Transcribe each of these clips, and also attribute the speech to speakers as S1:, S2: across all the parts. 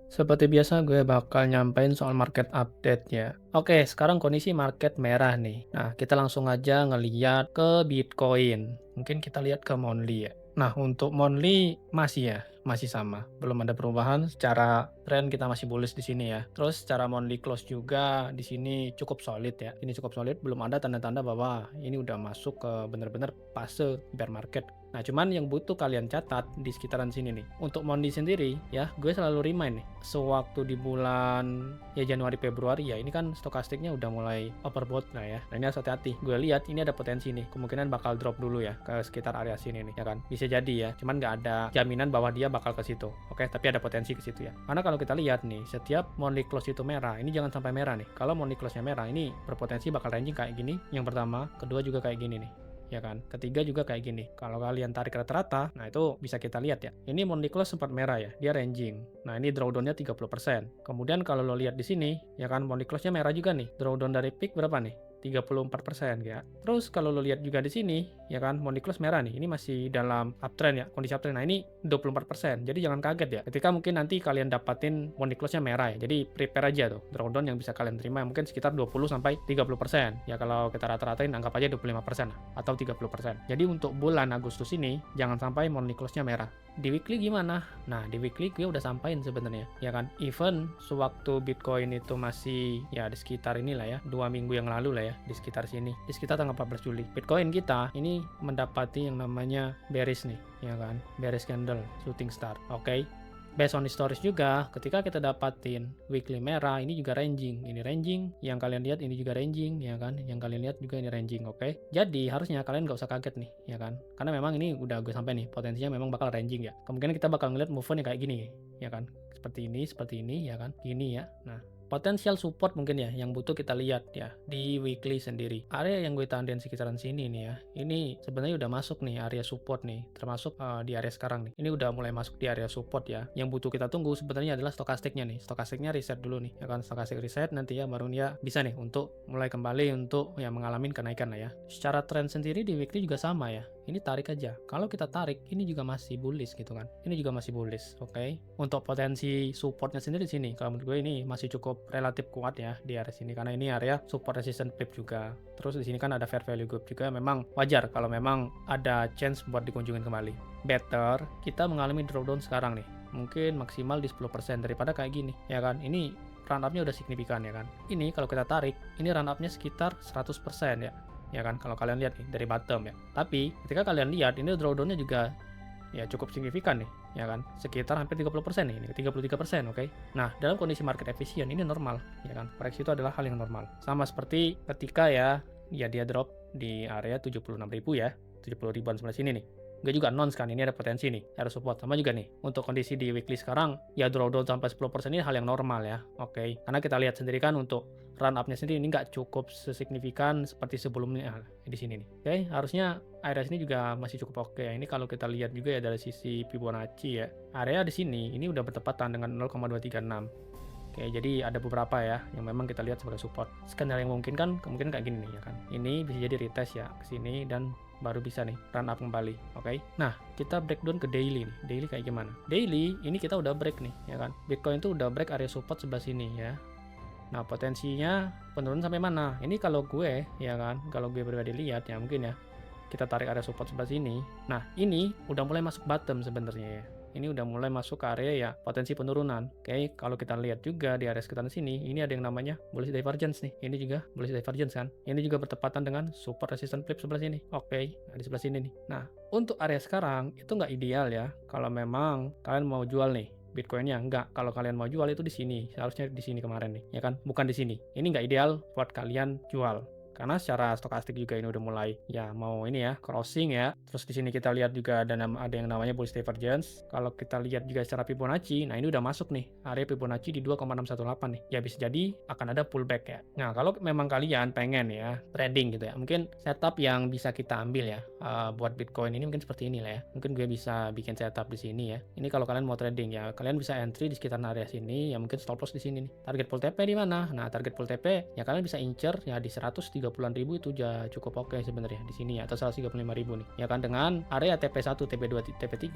S1: Seperti biasa gue bakal nyampein soal market update ya. Oke, sekarang kondisi market merah nih. Nah, kita langsung aja ngeliat ke Bitcoin. Mungkin kita lihat ke Monthly ya. Nah, untuk Monthly masih ya, masih sama. Belum ada perubahan secara tren kita masih bullish di sini ya. Terus secara Monthly close juga di sini cukup solid ya. Ini cukup solid, belum ada tanda-tanda bahwa ini udah masuk ke bener-bener fase bear market. Nah, cuman yang butuh kalian catat di sekitaran sini nih. Untuk Mondi sendiri, ya, gue selalu remind nih, sewaktu di bulan ya Januari Februari ya, ini kan stokastiknya udah mulai overbought lah ya. Nah, ini harus hati-hati. Gue lihat ini ada potensi nih, kemungkinan bakal drop dulu ya ke sekitar area sini nih, ya kan? Bisa jadi ya, cuman nggak ada jaminan bahwa dia bakal ke situ. Oke, tapi ada potensi ke situ ya. Karena kalau kita lihat nih, setiap Monthly close itu merah, ini jangan sampai merah nih. Kalau Monthly close-nya merah, ini berpotensi bakal ranging kayak gini. Yang pertama, kedua juga kayak gini nih, ya kan? Ketiga juga kayak gini. Kalau kalian tarik rata-rata, nah itu bisa kita lihat ya. Ini Monthly close sempat merah ya, dia ranging. Nah, ini drawdown-nya 30%. Kemudian kalau lo lihat di sini, ya kan, Monthly close-nya merah juga nih. Drawdown dari peak berapa nih? 34% ya. Terus kalau lo lihat juga di sini, ya kan, Monthly close merah nih. Ini masih dalam uptrend ya, kondisi uptrend. Nah, ini 24%. Jadi jangan kaget ya. Ketika mungkin nanti kalian dapatin Monthly close-nya merah ya. Jadi prepare aja tuh drawdown yang bisa kalian terima mungkin sekitar 20 sampai 30%. Ya kalau kita rata-ratain anggap aja 25% lah, atau 30%. Jadi untuk bulan Agustus ini jangan sampai Monthly close-nya merah. Di weekly gimana? Nah, di weekly gue udah sampain sebenarnya, ya kan? Even sewaktu Bitcoin itu masih ya di sekitar inilah ya, 2 minggu yang lalu lah ya, di sekitar sini, di sekitar tanggal 14 Juli. Bitcoin kita ini mendapati yang namanya bearish nih, ya kan? Bearish candle, shooting star. Oke. Based on historis juga, ketika kita dapatin weekly merah, ini juga ranging. Ini ranging, yang kalian lihat ini juga ranging, ya kan? Yang kalian lihat juga ini ranging, oke? Jadi, harusnya kalian nggak usah kaget nih, ya kan? Karena memang ini udah gue sampai nih, potensinya memang bakal ranging ya. Kemungkinan kita bakal ngeliat move on yang kayak gini, ya kan? Seperti ini, ya kan? Gini ya. Nah, potensial support mungkin ya yang butuh kita lihat ya di weekly sendiri. Area yang gue tandain sekitaran sini nih ya. Ini sebenarnya udah masuk nih area support nih, termasuk di area sekarang nih. Ini udah mulai masuk di area support ya. Yang butuh kita tunggu sebenarnya adalah stokastiknya nih. Stokastiknya reset dulu nih, ya kan? Stokastik reset nanti ya baru dia bisa nih untuk mulai kembali untuk ya mengalami kenaikan lah ya. Secara tren sendiri di weekly juga sama ya. Ini tarik aja. Kalau kita tarik, ini juga masih bullish gitu kan. Ini juga masih bullish, oke? Untuk potensi supportnya sendiri di sini, kalau menurut gue ini masih cukup relatif kuat ya di area sini karena ini area support resistance flip juga. Terus di sini kan ada fair value gap juga, memang wajar kalau memang ada chance buat dikunjungin kembali. Better kita mengalami drawdown sekarang nih. Mungkin maksimal di 10% daripada kayak gini, ya kan? Ini run up-nya udah signifikan ya kan. Ini kalau kita tarik, ini run up-nya sekitar 100% ya kan, kalau kalian lihat nih dari bottom ya. Tapi ketika kalian lihat ini drawdown-nya juga ya cukup signifikan nih, ya kan, sekitar hampir 30% nih, ini 33%, oke. Nah, dalam kondisi market efisien ini normal, ya kan, koreksi itu adalah hal yang normal. Sama seperti ketika ya dia drop di area 76.000 ya, 70 ribuan sebelah sini nih. Gue juga announce kan, ini ada potensi nih, harus support. Sama juga nih, untuk kondisi di weekly sekarang, ya drawdown sampai 10% ini hal yang normal ya, oke. Karena kita lihat sendiri kan untuk run up-nya sendiri ini nggak cukup sesignifikan seperti sebelumnya di sini nih. Oke, harusnya area sini juga masih cukup oke. Ini kalau kita lihat juga ya dari sisi Fibonacci ya, area di sini ini udah bertepatan dengan 0,236. Oke, jadi ada beberapa ya yang memang kita lihat sebagai support. Skenario yang mungkin kan kemungkinan kayak gini nih ya kan. Ini bisa jadi retest ya ke sini dan baru bisa nih run up kembali. Oke. Nah, kita breakdown ke daily nih. Daily kayak gimana? Daily ini kita udah break nih ya kan. Bitcoin tuh udah break area support sebelah sini ya. Nah, potensinya penurunan sampai mana? Ini kalau gue ya kan, kalau gue pribadi lihat ya mungkin ya. Kita tarik area support sebelah sini. Nah, ini udah mulai masuk bottom sebenarnya ya. Ini udah mulai masuk ke area ya potensi penurunan. Oke, kalau kita lihat juga di area sekitar sini, ini ada yang namanya bullish divergence nih. Ini juga bullish divergence kan. Ini juga bertepatan dengan support resistance flip sebelah sini. Oke, nah di sebelah sini nih. Nah, untuk area sekarang itu nggak ideal ya. Kalau memang kalian mau jual nih Bitcoinnya, enggak. Kalau kalian mau jual itu di sini, seharusnya di sini kemarin nih, ya kan? Bukan di sini. Ini nggak ideal buat kalian jual. Karena secara stokastik juga ini udah mulai ya mau ini ya crossing ya. Terus di sini kita lihat juga ada yang namanya bullish divergence. Kalau kita lihat juga secara Fibonacci, nah ini udah masuk nih area Fibonacci di 2,618 nih. Ya bisa jadi akan ada pullback ya. Nah, kalau memang kalian pengen ya trading gitu ya, mungkin setup yang bisa kita ambil ya buat Bitcoin ini mungkin seperti ini lah ya. Mungkin gue bisa bikin setup di sini ya. Ini kalau kalian mau trading ya, kalian bisa entry di sekitar area sini ya, mungkin stop loss di sini nih. Target pull TP di mana? Nah, target pull TP ya kalian bisa incer ya di 130 130-an ribu itu udah cukup oke sebenarnya di sini ya, atau 135.000 nih. Ya kan dengan area TP1, TP2, TP3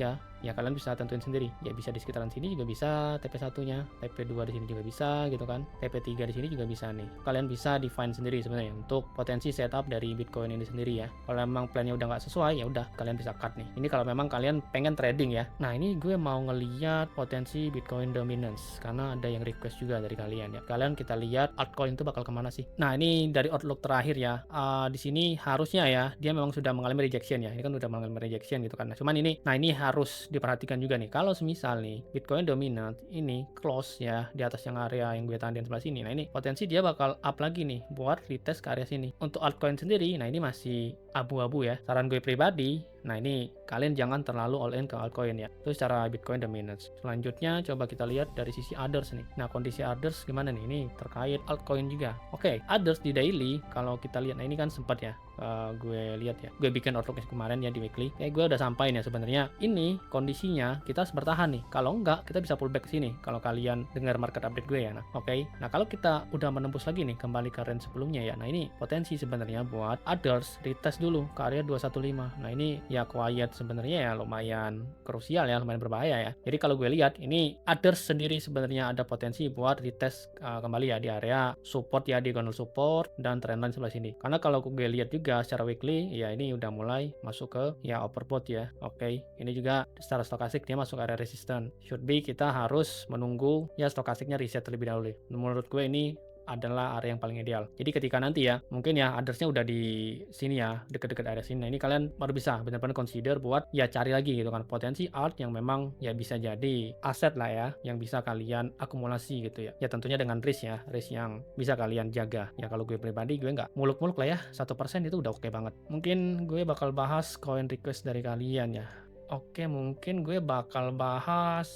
S1: ya kalian bisa tentuin sendiri. Ya bisa di sekitaran sini juga bisa TP1-nya, TP2 di sini juga bisa gitu kan. TP3 di sini juga bisa nih. Kalian bisa define sendiri sebenarnya untuk potensi setup dari Bitcoin ini sendiri ya. Kalau memang plannya udah nggak sesuai ya udah kalian bisa cut nih. Ini kalau memang kalian pengen trading ya. Nah, ini gue mau ngeliat potensi Bitcoin dominance karena ada yang request juga dari kalian ya. Kalian kita lihat altcoin itu bakal kemana sih? Nah, ini dari outlook terakhir ya. Di sini harusnya ya dia memang sudah mengalami rejection ya. Ini kan udah mengalami rejection gitu kan. Nah, cuman ini harus diperhatikan juga nih. Kalau semisal nih Bitcoin dominant ini close ya di atas yang area yang gue tandain sebelah sini. Nah, ini potensi dia bakal up lagi nih buat retest ke area sini. Untuk altcoin sendiri, nah ini masih abu-abu ya. Saran gue pribadi, nah ini kalian jangan terlalu all in ke altcoin ya. Itu secara Bitcoin dominance. Selanjutnya coba kita lihat dari sisi others nih. Nah, kondisi others gimana nih? Ini terkait altcoin juga. Oke, others di daily kalau kita lihat, nah ini kan sempat ya gue lihat ya. Gue bikin outlook kemarin ya di weekly. Kayak gue udah sampaikan ya sebenarnya. Ini kondisinya kita harus bertahan nih. Kalau enggak, kita bisa pullback ke sini. Kalau kalian dengar market update gue ya. Nah, oke. Nah, kalau kita udah menembus lagi nih kembali ke range sebelumnya ya. Nah, ini potensi sebenarnya buat others retest dulu ke area 215. Nah, ini ya quiet sebenarnya ya lumayan krusial ya, lumayan berbahaya ya. Jadi kalau gue lihat ini others sendiri sebenarnya ada potensi buat retest kembali ya di area support ya, diagonal support dan trendline sebelah sini. Karena kalau gue lihat juga secara weekly ya ini udah mulai masuk ke ya overbought ya. Oke. Ini juga secara stokastik dia masuk area resistance. Should be kita harus menunggu ya stokastiknya reset terlebih dahulu. Menurut gue ini adalah area yang paling ideal. Jadi ketika nanti ya, mungkin ya others-nya udah di sini ya, deket-deket area sini. Nah, ini kalian baru bisa benar-benar consider buat ya cari lagi gitu kan potensi alt yang memang ya bisa jadi aset lah ya, yang bisa kalian akumulasi gitu ya. Ya tentunya dengan risk ya, risk yang bisa kalian jaga. Ya kalau gue pribadi gue nggak muluk-muluk lah ya, 1% itu udah oke banget. Mungkin gue bakal bahas coin request dari kalian ya. Oke, mungkin gue bakal bahas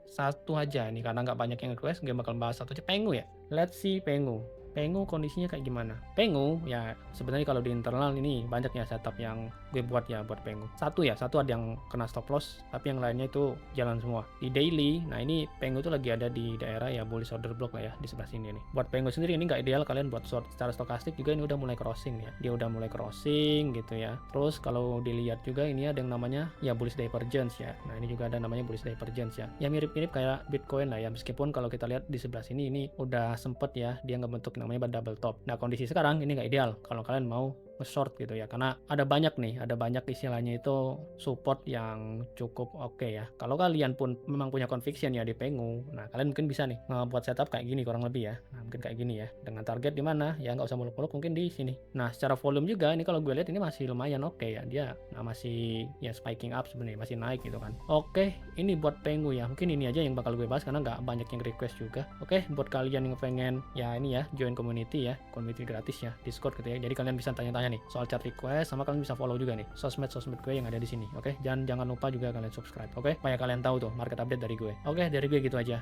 S1: satu aja nih karena nggak banyak yang request, gue bakal bahas satu aja. Pengu ya. Let's see Pengu. Pengu kondisinya kayak gimana? Pengu ya sebenarnya kalau di internal ini banyak ya setup yang gue buat ya buat Pengu. Satu ada yang kena stop loss, tapi yang lainnya itu jalan semua. Di daily, nah ini Pengu itu lagi ada di daerah ya bullish order block lah ya di sebelah sini nih. Buat Pengu sendiri ini nggak ideal kalian buat short. Secara stokastik juga ini udah mulai crossing ya. Dia udah mulai crossing gitu ya. Terus kalau dilihat juga ini ada yang namanya ya bullish divergence ya. Nah ini juga ada namanya bullish divergence ya. Ya mirip-mirip kayak Bitcoin lah ya. Meskipun kalau kita lihat di sebelah sini ini udah sempet ya dia ngebentuk namanya double top. Nah kondisi sekarang ini nggak ideal kalau kalian mau nge-short gitu ya, karena ada banyak istilahnya itu support yang cukup oke ya. Kalau kalian pun memang punya conviction ya di Pengu, nah kalian mungkin bisa nih buat setup kayak gini kurang lebih ya. Nah mungkin kayak gini ya, dengan target di mana ya, nggak usah muluk-muluk, mungkin di sini. Nah secara volume juga ini kalau gue lihat ini masih lumayan oke ya, dia masih ya spiking up sebenarnya, masih naik gitu kan. Oke, ini buat Pengu ya, mungkin ini aja yang bakal gue bahas karena nggak banyak yang request juga. Oke, buat kalian yang pengen ya ini ya join community ya, community gratis ya, Discord gitu ya. Jadi kalian bisa tanya-tanya nih soal chat request, sama kalian bisa follow juga nih sosmed gue yang ada di sini. Oke, jangan lupa juga kalian subscribe. Oke, supaya kalian tahu tuh market update dari gue. Oke, dari gue gitu aja.